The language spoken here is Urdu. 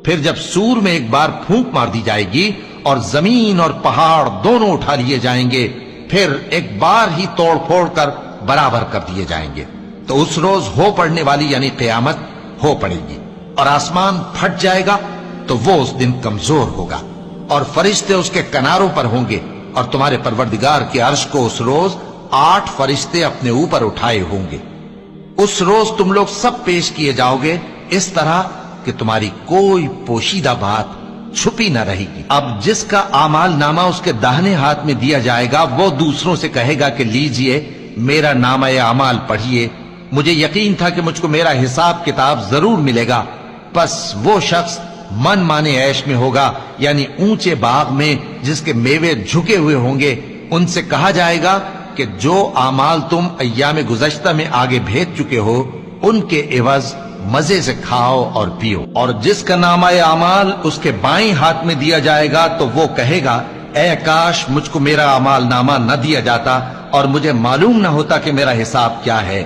پھر جب سور میں ایک بار پھونک مار دی جائے گی اور زمین اور پہاڑ دونوں اٹھا لیے جائیں گے، پھر ایک بار ہی توڑ پھوڑ کر برابر کر دیے جائیں گے، تو اس روز ہو پڑنے والی یعنی قیامت ہو پڑے گی، اور آسمان پھٹ جائے گا تو وہ اس دن کمزور ہوگا، اور فرشتے اس کے کناروں پر ہوں گے، اور تمہارے پروردگار کے عرش کو اس روز 8 فرشتے اپنے اوپر اٹھائے ہوں گے۔ اس روز تم لوگ سب پیش کیے جاؤ گے اس طرح کہ تمہاری کوئی پوشیدہ بات چھپی نہ رہے گی۔ اب جس کا اعمال نامہ اس کے داہنے ہاتھ میں دیا جائے گا، وہ دوسروں سے کہے گا کہ لیجئے میرا نامہ اعمال پڑھیے، مجھے یقین تھا کہ مجھ کو میرا حساب کتاب ضرور ملے گا۔ پس وہ شخص من مانے عیش میں ہوگا، یعنی اونچے باغ میں جس کے میوے جھکے ہوئے ہوں گے۔ ان سے کہا جائے گا کہ جو اعمال تم ایام گزشتہ میں آگے بھیج چکے ہو، ان کے عوض مزے سے کھاؤ اور پیو۔ اور جس کا نامہ اعمال اس کے بائیں ہاتھ میں دیا جائے گا تو وہ کہے گا اے کاش مجھ کو میرا اعمال نامہ نہ دیا جاتا اور مجھے معلوم نہ ہوتا کہ میرا حساب کیا ہے۔